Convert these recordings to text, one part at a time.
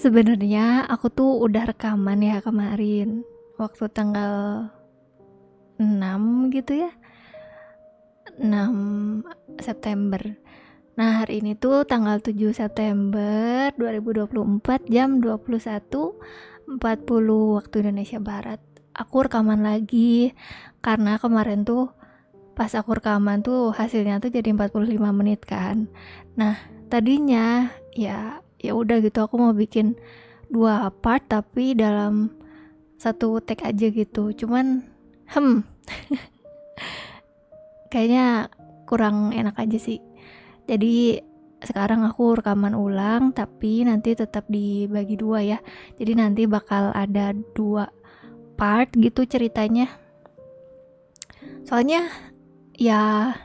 Sebenarnya aku tuh udah rekaman ya kemarin waktu tanggal 6 gitu ya, 6 September. Nah, hari ini tuh tanggal 7 September 2024 jam 21.40 waktu Indonesia Barat. Aku rekaman lagi karena kemarin tuh pas aku rekaman tuh hasilnya tuh jadi 45 menit kan. Nah, tadinya ya udah gitu aku mau bikin 2 part tapi dalam satu take aja gitu. Cuman kayaknya kurang enak aja sih. Jadi sekarang aku rekaman ulang tapi nanti tetap dibagi 2 ya. Jadi nanti bakal ada 2 part gitu ceritanya. Soalnya ya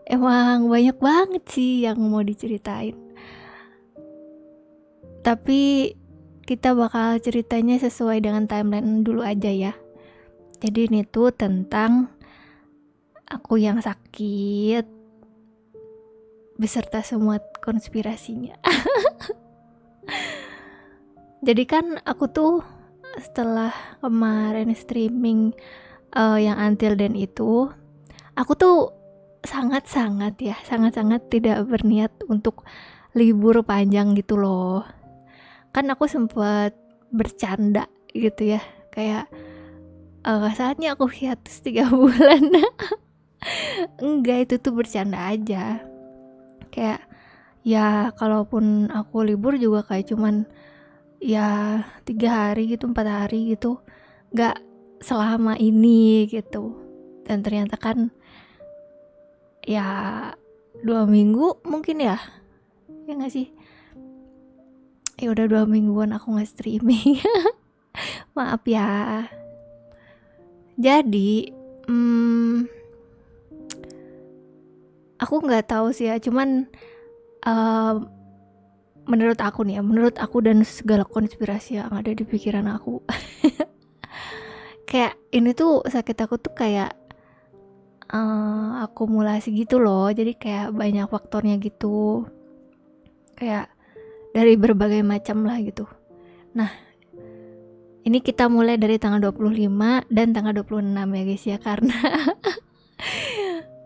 emang banyak banget sih yang mau diceritain. Tapi kita bakal ceritanya sesuai dengan timeline dulu aja ya. Jadi ini tuh tentang aku yang sakit beserta semua konspirasinya. Jadi kan aku tuh setelah kemarin streaming yang Until Then itu, aku tuh sangat-sangat tidak berniat untuk libur panjang gitu loh. Kan aku sempat bercanda gitu ya, kayak saatnya aku hiatus 3 bulan. Enggak, itu tuh bercanda aja. Kayak ya kalaupun aku libur juga kayak cuman ya 3 hari gitu, 4 hari gitu, gak selama ini gitu. Dan ternyata kan ya 2 minggu mungkin ya gak sih? Ya udah 2 mingguan aku gak streaming. Maaf ya. Jadi aku gak tahu sih ya, cuman menurut aku dan segala konspirasi yang ada di pikiran aku, kayak ini tuh sakit aku tuh kayak akumulasi gitu loh. Jadi kayak banyak faktornya gitu, kayak dari berbagai macam lah gitu. Nah, ini kita mulai dari tanggal 25 dan tanggal 26 ya guys ya, karena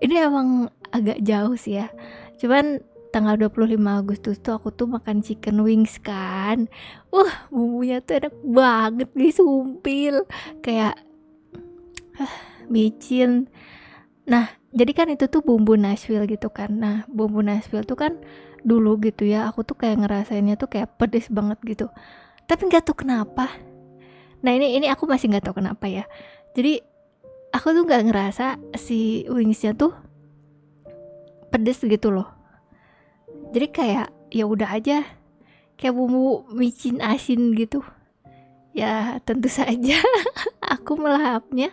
ini emang agak jauh sih ya. Cuman tanggal 25 Agustus tuh aku tuh makan chicken wings kan. Bumbunya tuh enak banget nih, sumpil. Kayak micin. Nah, jadi kan itu tuh bumbu Nashville gitu kan. Nah, bumbu Nashville tuh kan dulu gitu ya, aku tuh kayak ngerasainnya tuh kayak pedes banget gitu. Tapi gak tahu kenapa. Nah, ini aku masih gak tahu kenapa ya. Jadi aku tuh gak ngerasa si wingsnya tuh pedes gitu loh. Jadi kayak ya udah aja, kayak bumbu micin asin gitu. Ya tentu saja aku melahapnya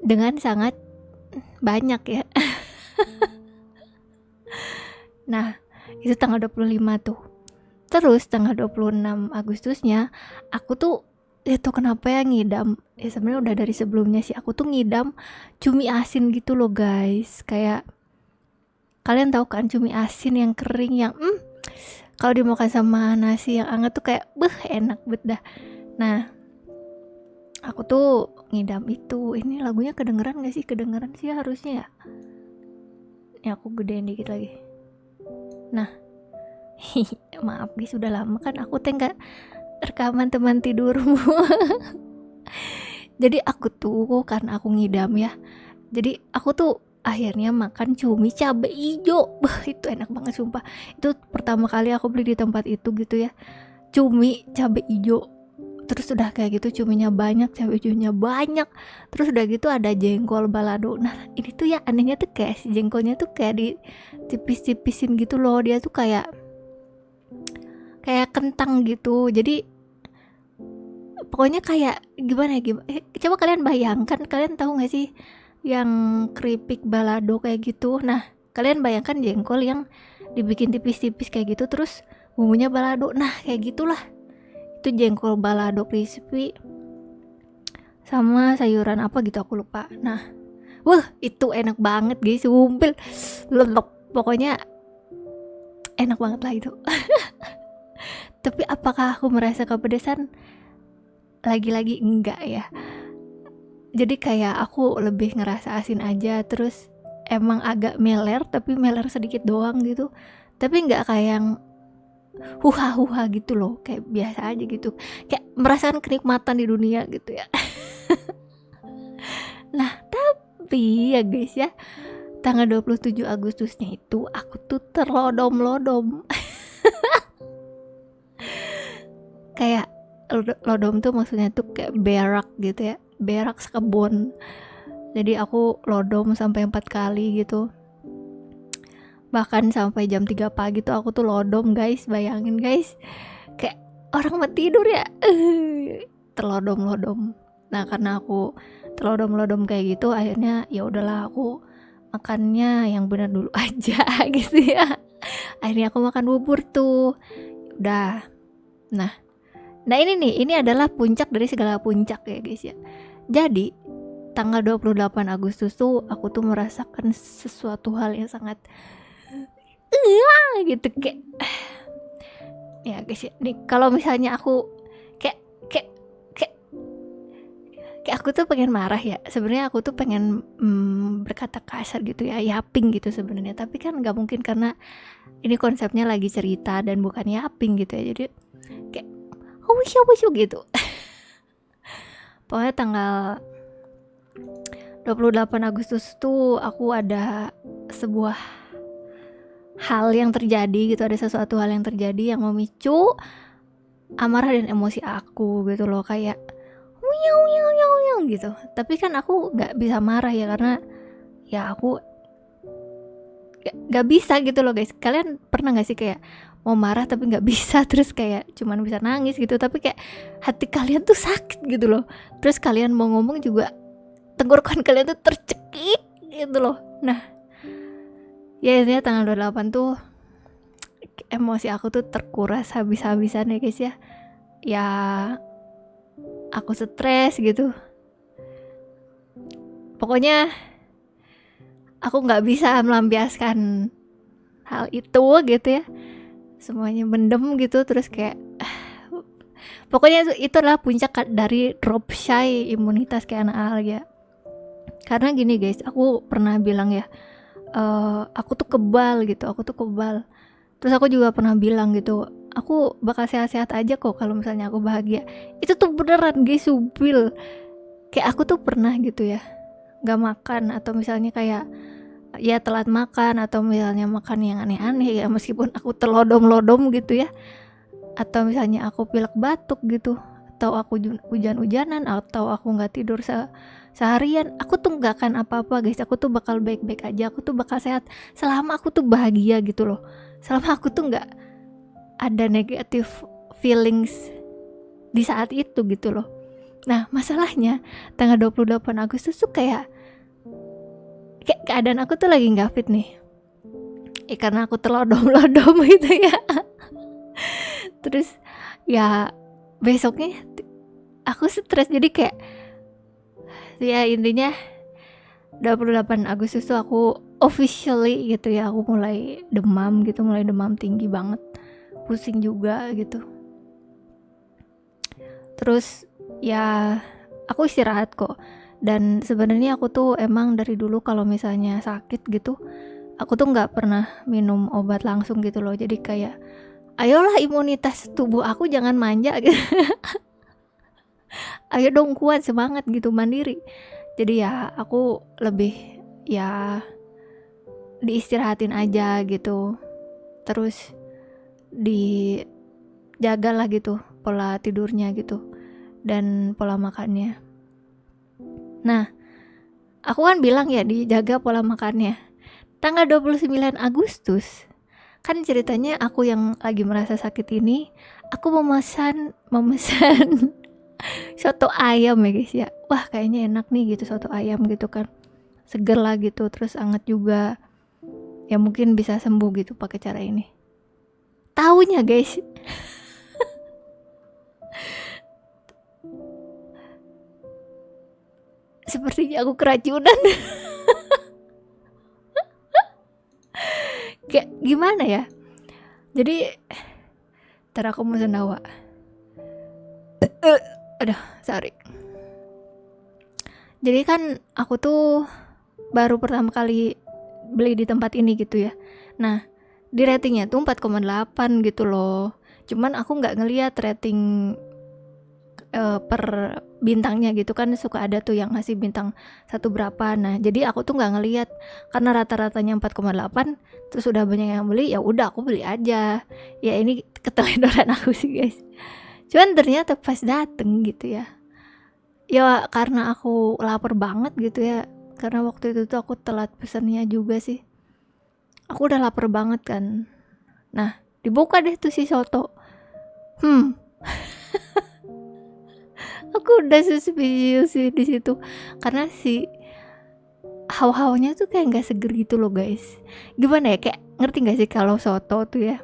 dengan sangat banyak ya. Nah, itu tanggal 25 tuh. Terus tanggal 26 Agustusnya aku tuh itu kenapa ya ngidam. Ya sebenarnya udah dari sebelumnya sih, aku tuh ngidam cumi asin gitu loh guys. Kayak kalian tahu kan cumi asin yang kering yang kalau dimakan sama nasi yang hangat tuh kayak enak banget dah. Nah, aku tuh ngidam itu. Ini lagunya kedengeran gak sih? Kedengeran sih harusnya ya. Ini aku gedein dikit lagi. Nah, maaf guys, sudah lama kan aku nggak rekaman teman tidurmu. Jadi aku tuh karena aku ngidam ya, jadi aku tuh akhirnya makan cumi cabe ijo. Itu enak banget sumpah. Itu pertama kali aku beli di tempat itu gitu ya, cumi cabe ijo. Terus udah kayak gitu cuminya banyak, cabe ijonya banyak. Terus udah gitu ada jengkol balado. Nah, ini tuh ya anehnya tuh kayak si jengkolnya tuh kayak di tipis-tipisin gitu loh. Dia tuh kayak kentang gitu. Jadi pokoknya kayak gimana. Coba kalian bayangkan, kalian tahu gak sih yang keripik balado kayak gitu? Nah, kalian bayangkan jengkol yang dibikin tipis-tipis kayak gitu, terus bumbunya balado. Nah, kayak gitulah. Itu jengkol balado crispy sama sayuran apa gitu aku lupa. Nah, itu enak banget guys, sumpil. Pokoknya enak banget lah itu. Tapi apakah aku merasa kepedesan? Lagi-lagi enggak ya. Jadi kayak aku lebih ngerasa asin aja, terus emang agak meler, tapi meler sedikit doang gitu. Tapi nggak kayak yang huha-huha gitu loh, kayak biasa aja gitu. Kayak merasakan kenikmatan di dunia gitu ya. Nah, tapi ya guys ya, tanggal 27 Agustusnya itu aku tuh terlodom-lodom. Kayak lodom tuh maksudnya tuh kayak berak gitu ya, berak sekebon. Jadi aku lodom sampai 4 kali gitu. Bahkan sampai jam 3 pagi tuh aku tuh lodom guys, bayangin guys. Kayak orang mau tidur ya. Terlodom-lodom. Nah, karena aku terlodom-lodom kayak gitu, akhirnya ya udahlah aku makannya yang benar dulu aja gitu ya. Akhirnya aku makan bubur tuh. Udah. Nah ini adalah puncak dari segala puncak ya guys ya. Jadi tanggal 28 Agustus tuh aku tuh merasakan sesuatu hal yang sangat gitu kayak ya guys ya. Nih kalau misalnya aku kayak kayak kayak kayak aku tuh pengen marah ya. Sebenarnya aku tuh pengen berkata kasar gitu ya, yaping gitu sebenarnya. Tapi kan nggak mungkin karena ini konsepnya lagi cerita dan bukan yaping gitu ya. Jadi kayak wishu gitu. Pokoknya tanggal 28 Agustus tuh aku ada sebuah hal yang terjadi gitu, ada sesuatu hal yang terjadi yang memicu amarah dan emosi aku gitu loh, kayak uyang gitu. Tapi kan aku nggak bisa marah ya, karena ya aku nggak bisa gitu loh guys. Kalian pernah nggak sih kayak mau marah tapi nggak bisa, terus kayak cuman bisa nangis gitu, tapi kayak hati kalian tuh sakit gitu loh. Terus kalian mau ngomong juga tenggorokan kalian tuh tercekik gitu loh. Nah, ya intinya tanggal 28 tuh emosi aku tuh terkuras habis-habisan ya guys ya. Ya aku stres gitu. Pokoknya aku nggak bisa melampiaskan hal itu gitu ya. Semuanya mendem gitu, terus kayak pokoknya itu adalah puncak dari drop shy imunitas kayak anak Al ya. Karena gini guys, aku pernah bilang ya, aku tuh kebal gitu, terus aku juga pernah bilang gitu, aku bakal sehat-sehat aja kok kalau misalnya aku bahagia. Itu tuh beneran guys, subil. Kayak aku tuh pernah gitu ya, gak makan, atau misalnya kayak ya telat makan, atau misalnya makan yang aneh-aneh ya, meskipun aku terlodom-lodom gitu ya, atau misalnya aku pilek batuk gitu, atau aku hujan-hujanan, atau aku gak tidur seharian, aku tuh gak akan apa-apa guys. Aku tuh bakal baik-baik aja, aku tuh bakal sehat selama aku tuh bahagia gitu loh, selama aku tuh gak ada negative feelings di saat itu gitu loh. Nah masalahnya tanggal 28 Agustus tuh kayak keadaan aku tuh lagi gak fit nih karena aku terlodom-lodom gitu ya. Terus ya besoknya aku stres, jadi kayak ya intinya 28 Agustus tuh aku officially gitu ya, aku mulai demam gitu, mulai demam tinggi banget, pusing juga gitu. Terus ya aku istirahat kok. Dan sebenarnya aku tuh emang dari dulu kalau misalnya sakit gitu, aku tuh nggak pernah minum obat langsung gitu loh. Jadi kayak ayolah imunitas tubuh aku jangan manja gitu. Ayo dong kuat, semangat gitu, mandiri. Jadi ya aku lebih ya diistirahatin aja gitu, terus dijagalah gitu pola tidurnya gitu dan pola makannya. Nah aku kan bilang ya dijaga pola makannya. Tanggal 29 Agustus kan ceritanya aku yang lagi merasa sakit ini, aku memesan soto ayam ya guys ya. Wah kayaknya enak nih gitu soto ayam gitu kan, seger lah gitu, terus anget juga ya, mungkin bisa sembuh gitu pakai cara ini. Taunya guys sepertinya aku keracunan. Kayak gimana ya, jadi Ntar aku mau sendawa. Aduh, sorry. Jadi kan aku tuh baru pertama kali beli di tempat ini gitu ya. Nah, di ratingnya tuh 4,8 gitu loh. Cuman aku nggak ngeliat rating per bintangnya gitu kan, suka ada tuh yang ngasih bintang satu berapa. Nah, jadi aku tuh nggak ngeliat karena rata-ratanya 4,8, terus udah banyak yang beli, ya udah aku beli aja. Ya ini keteledoran aku sih guys. Cuman ternyata pas dateng gitu ya, ya karena aku lapar banget gitu ya, karena waktu itu tuh aku telat pesennya juga sih. Aku udah lapar banget kan. Nah, dibuka deh tuh si soto. Aku udah suspicious sih di situ karena si hawa-hawanya tuh kayak nggak seger gitu loh guys. Gimana ya, kayak ngerti nggak sih kalau soto tuh ya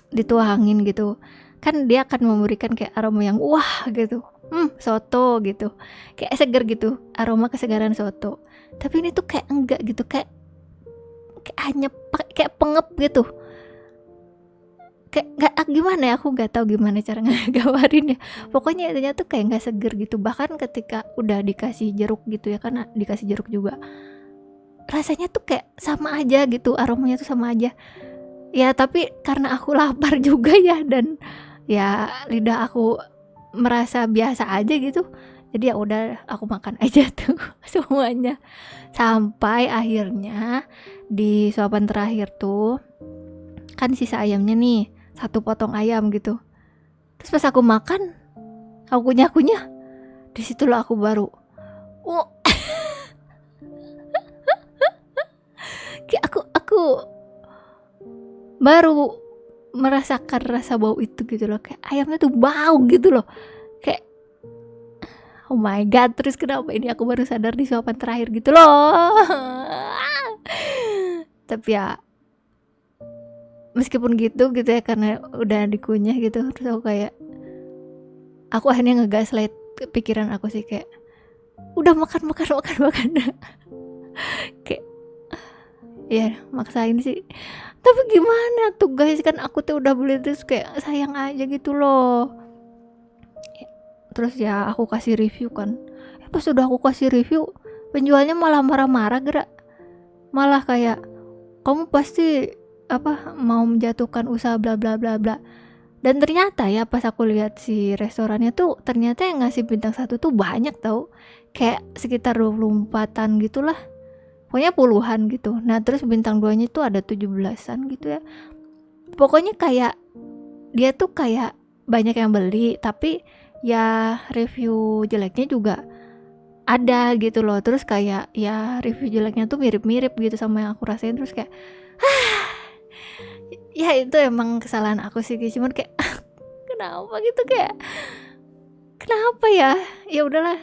dituangin gitu kan, dia akan memberikan kayak aroma yang wah gitu, soto gitu, kayak seger gitu, aroma kesegaran soto. Tapi ini tuh kayak enggak gitu, kayak hanya kayak pengep gitu, kayak nggak gimana ya, aku nggak tahu gimana cara nggambarin ya. Pokoknya intinya tuh kayak nggak seger gitu. Bahkan ketika udah dikasih jeruk gitu ya, karena dikasih jeruk juga, rasanya tuh kayak sama aja gitu, aromanya tuh sama aja ya. Tapi karena aku lapar juga ya, dan ya lidah aku merasa biasa aja gitu, jadi ya udah aku makan aja tuh semuanya. Sampai akhirnya di suapan terakhir tuh kan sisa ayamnya nih, satu potong ayam gitu. Terus pas aku makan, aku kunyah-kunyah, disitulah aku baru kayak aku baru merasakan rasa bau itu gitu loh, kayak ayamnya tuh bau gitu loh, kayak oh my god. Terus kenapa ini aku baru sadar di suapan terakhir gitu loh. Tapi ya meskipun gitu ya, karena udah dikunyah gitu, terus aku akhirnya ngegaslight pikiran aku sih, kayak udah makan kayak ya maksain sih. Tapi gimana tuh guys, kan aku tuh udah beli, terus kayak sayang aja gitu loh. Terus ya aku kasih review kan, pas udah aku kasih review, penjualnya malah marah-marah gerak, malah kayak kamu pasti mau menjatuhkan usaha bla bla bla bla. Dan ternyata ya pas aku lihat si restorannya tuh, ternyata yang ngasih bintang 1 tuh banyak tau, kayak sekitar 24-an gitulah, pokoknya puluhan gitu. Nah terus bintang 2 nya tuh ada 17-an gitu ya. Pokoknya kayak dia tuh kayak banyak yang beli, tapi ya review jeleknya juga ada gitu loh. Terus kayak ya review jeleknya tuh mirip-mirip gitu sama yang aku rasain. Terus kayak ya itu emang kesalahan aku sih, cuman kayak kenapa gitu, kayak kenapa ya, ya udahlah.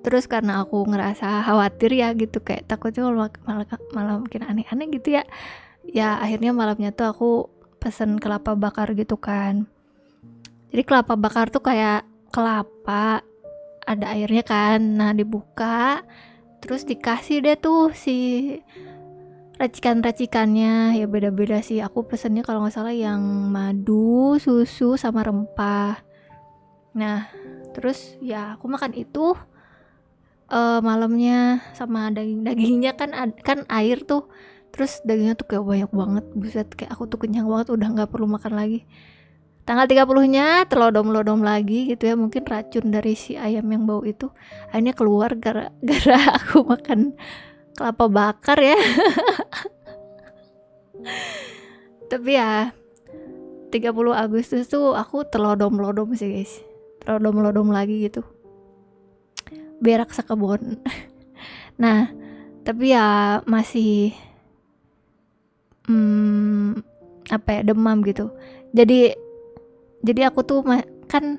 Terus karena aku ngerasa khawatir ya gitu, kayak takutnya malah mungkin aneh-aneh gitu ya. Ya akhirnya malamnya tuh aku pesen kelapa bakar gitu kan. Jadi kelapa bakar tuh kayak kelapa ada airnya kan, nah dibuka terus dikasih deh tuh si racikan-racikannya. Ya beda-beda sih, aku pesennya kalau nggak salah yang madu, susu sama rempah. Nah terus ya aku makan itu malamnya sama dagingnya kan air tuh, terus dagingnya tuh kayak banyak banget, buset, kayak aku tuh kenyang banget, udah nggak perlu makan lagi. Tanggal 30-nya telodom-lodom lagi gitu ya, mungkin racun dari si ayam yang bau itu akhirnya keluar gara-gara aku makan kelapa bakar ya. Tapi ya 30 Agustus tuh aku telodom-lodom sih guys, telodom-lodom lagi gitu, berak sekebon. Nah tapi ya masih demam gitu. Jadi aku tuh kan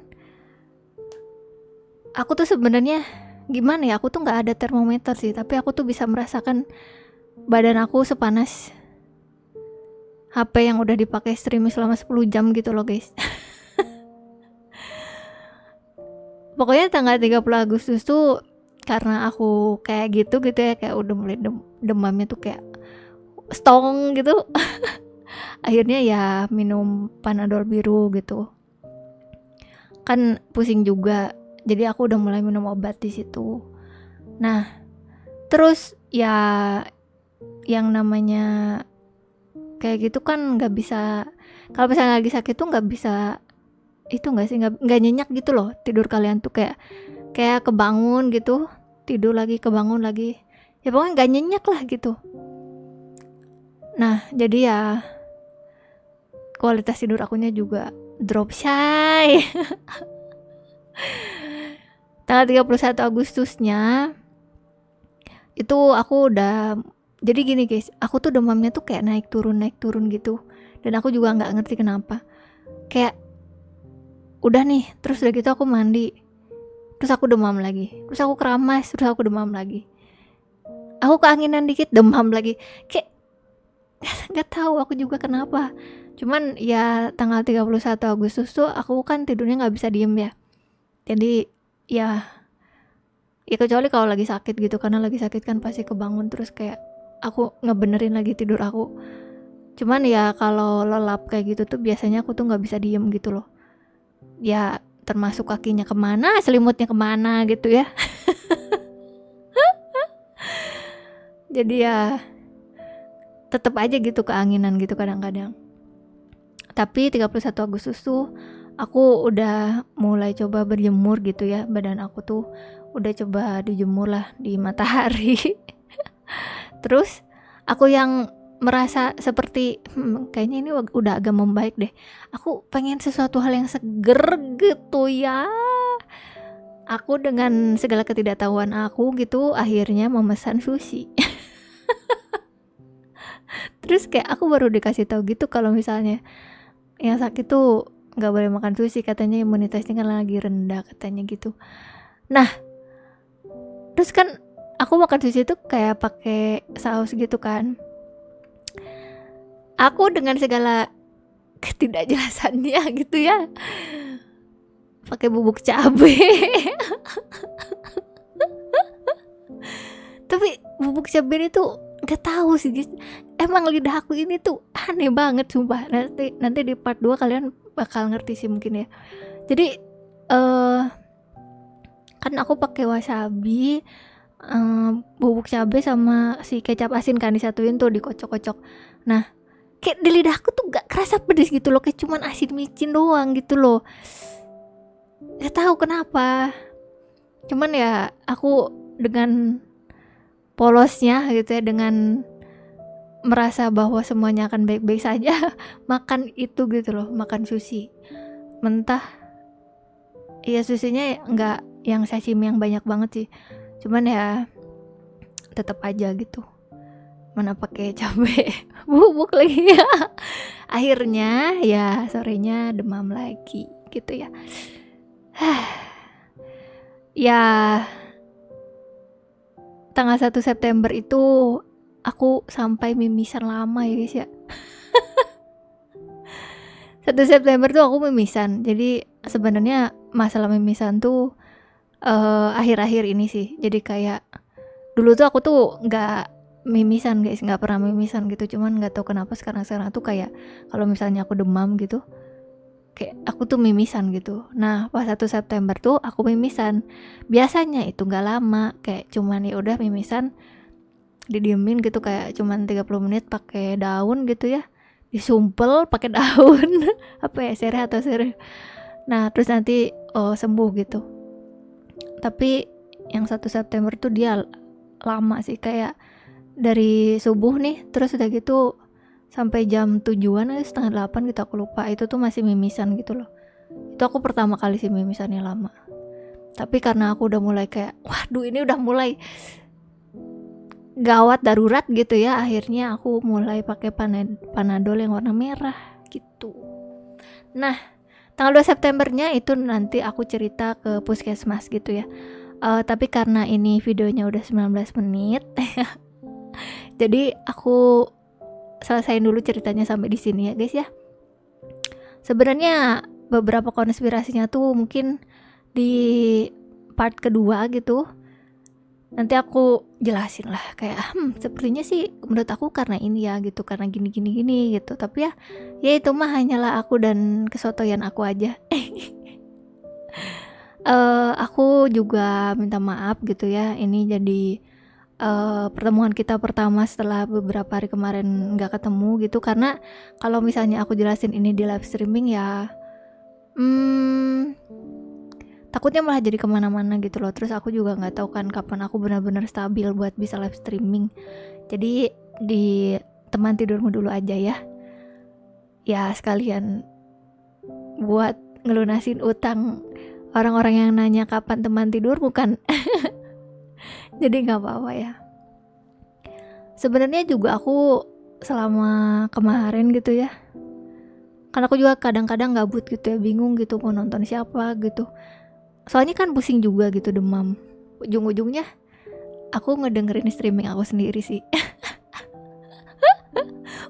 aku tuh sebenarnya gimana ya, aku tuh nggak ada termometer sih, tapi aku tuh bisa merasakan badan aku sepanas HP yang udah dipakai streaming selama 10 jam gitu loh guys. Pokoknya tanggal 30 Agustus tuh karena aku kayak gitu ya, kayak udah mulai demamnya tuh kayak stong gitu. Akhirnya ya minum Panadol biru gitu. Kan pusing juga. Jadi aku udah mulai minum obat di situ. Nah, terus ya yang namanya kayak gitu kan nggak bisa, kalau misalnya lagi sakit tuh nggak bisa itu, nggak sih, nggak nyenyak gitu loh tidur kalian tuh, kayak kebangun gitu, tidur lagi, kebangun lagi, ya pokoknya nggak nyenyak lah gitu. Nah jadi ya kualitas tidur akunya juga drop, shy. Tanggal 31 Agustusnya itu aku udah, jadi gini guys, aku tuh demamnya tuh kayak naik turun gitu, dan aku juga nggak ngerti kenapa. Kayak udah nih, terus udah gitu aku mandi, terus aku demam lagi, terus aku keramas, terus aku demam lagi, aku keanginan dikit demam lagi, kayak nggak tahu aku juga kenapa. Cuman ya tanggal 31 Agustus tuh aku kan tidurnya nggak bisa diem ya, jadi ya kecuali kalau lagi sakit gitu, karena lagi sakit kan pasti kebangun terus kayak aku ngebenerin lagi tidur aku. Cuman ya kalau lelap kayak gitu tuh biasanya aku tuh nggak bisa diem gitu loh, ya termasuk kakinya kemana, selimutnya kemana gitu ya. Jadi ya tetep aja gitu keanginan gitu kadang-kadang. Tapi 31 Agustus tuh aku udah mulai coba berjemur gitu ya, badan aku tuh udah coba dijemur lah di matahari. Terus aku yang merasa seperti kayaknya ini udah agak membaik deh, aku pengen sesuatu hal yang seger gitu ya. Aku dengan segala ketidaktahuan aku gitu akhirnya memesan sushi. Terus kayak aku baru dikasih tahu gitu kalau misalnya yang sakit tuh nggak boleh makan sushi, katanya imunitasnya kan lagi rendah katanya gitu. Nah terus kan aku makan sushi tuh kayak pakai saus gitu kan, aku dengan segala ketidakjelasannya gitu ya pakai bubuk cabe. Tapi bubuk cabe itu nggak tahu sih guys, emang lidah aku ini tuh aneh banget sumpah. Nanti di part 2 kalian bakal ngerti sih mungkin ya. Jadi kan aku pakai wasabi, bubuk cabe sama si kecap asin kan disatuin tuh, dikocok-kocok. Nah kayak di lidahku tuh gak kerasa pedes gitu loh, kayak cuman asin micin doang gitu loh, gak tahu kenapa. Cuman ya aku dengan polosnya gitu ya, dengan merasa bahwa semuanya akan baik-baik saja, makan itu gitu loh, makan sushi mentah. Ya sushinya nggak yang sashimi yang banyak banget sih, cuman ya tetap aja gitu, mana pakai cabai bubuk lagi. Akhirnya ya sorenya demam lagi gitu ya. Ya tanggal 1 September itu aku sampai mimisan lama ya guys ya. 1 September tuh aku mimisan. Jadi sebenarnya masalah mimisan tuh akhir-akhir ini sih. Jadi kayak dulu tuh aku tuh nggak mimisan guys, nggak pernah mimisan gitu. Cuman nggak tahu kenapa sekarang tuh kayak kalau misalnya aku demam gitu, kayak aku tuh mimisan gitu. Nah pas 1 September tuh aku mimisan. Biasanya itu nggak lama, kayak cuman ya udah mimisan didiemin gitu, kayak cuman 30 menit pakai daun gitu ya, disumpel pakai daun apa ya, sereh atau sereh. Nah terus nanti sembuh gitu. Tapi yang 1 September tuh dia lama sih, kayak dari subuh nih terus udah gitu sampai jam 7-an, setengah 8 gitu aku lupa, itu tuh masih mimisan gitu loh. Itu aku pertama kali sih mimisannya lama. Tapi karena aku udah mulai kayak waduh ini udah mulai gawat darurat gitu ya, akhirnya aku mulai pakai Panadol yang warna merah gitu. Nah tanggal 2 Septembernya itu nanti aku cerita ke puskesmas gitu ya. Tapi karena ini videonya udah 19 menit jadi aku selesain dulu ceritanya sampai di sini ya guys ya. Sebenarnya beberapa konspirasinya tuh mungkin di part kedua gitu. Nanti aku jelasin lah kayak sepertinya sih menurut aku karena ini ya gitu, karena gini gini gini gitu. Tapi ya itu mah hanyalah aku dan kesotoyan aku aja. Aku juga minta maaf gitu ya, ini jadi pertemuan kita pertama setelah beberapa hari kemarin nggak ketemu gitu, karena kalau misalnya aku jelasin ini di live streaming ya takutnya malah jadi kemana-mana gitu loh. Terus aku juga nggak tahu kan kapan aku benar-benar stabil buat bisa live streaming. Jadi di teman tidurmu dulu aja ya. Ya sekalian buat ngelunasin utang orang-orang yang nanya kapan teman tidurmu kan. Jadi nggak apa-apa ya. Sebenarnya juga aku selama kemarin gitu ya, karena aku juga kadang-kadang gabut gitu ya, bingung gitu mau nonton siapa gitu. Soalnya kan pusing juga gitu, demam. Ujung-ujungnya aku ngedengerin streaming aku sendiri sih.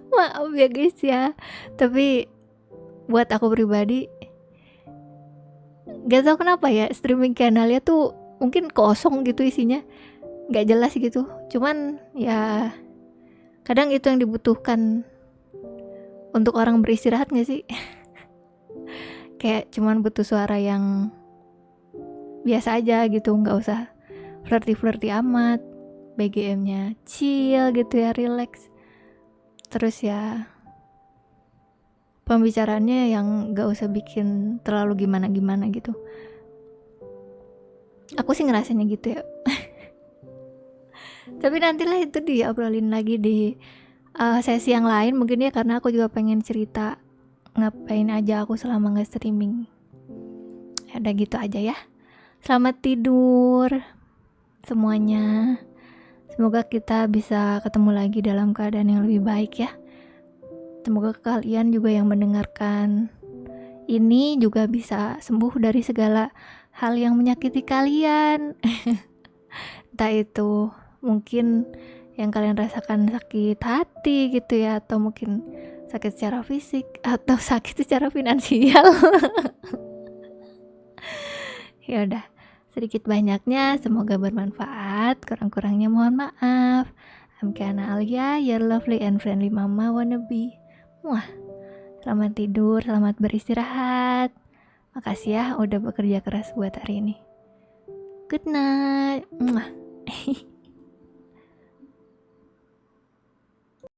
Maaf ya guys ya. Tapi buat aku pribadi gak tau kenapa ya, streaming channelnya tuh mungkin kosong gitu isinya, gak jelas gitu. Cuman ya kadang itu yang dibutuhkan untuk orang beristirahat gak sih? Kayak cuman butuh suara yang biasa aja gitu, gak usah flirty-flirty amat, BGM-nya chill gitu ya, relax. Terus ya pembicaraannya yang gak usah bikin terlalu gimana-gimana gitu. Aku sih ngerasainnya gitu ya. Tapi nantilah itu diobrolin lagi di sesi yang lain mungkin ya, karena aku juga pengen cerita ngapain aja aku selama nggak streaming. Ya udah gitu aja ya. Selamat tidur semuanya. Semoga kita bisa ketemu lagi dalam keadaan yang lebih baik ya. Semoga kalian juga yang mendengarkan ini juga bisa sembuh dari segala hal yang menyakiti kalian. Entah itu mungkin yang kalian rasakan sakit hati gitu ya, atau mungkin sakit secara fisik, atau sakit secara finansial. Ya udah, sedikit banyaknya semoga bermanfaat, kurang-kurangnya mohon maaf. I'm Kiana Alia, your lovely and friendly mama wannabe. Wah, selamat tidur, selamat beristirahat. Makasih ya udah bekerja keras buat hari ini. Good night.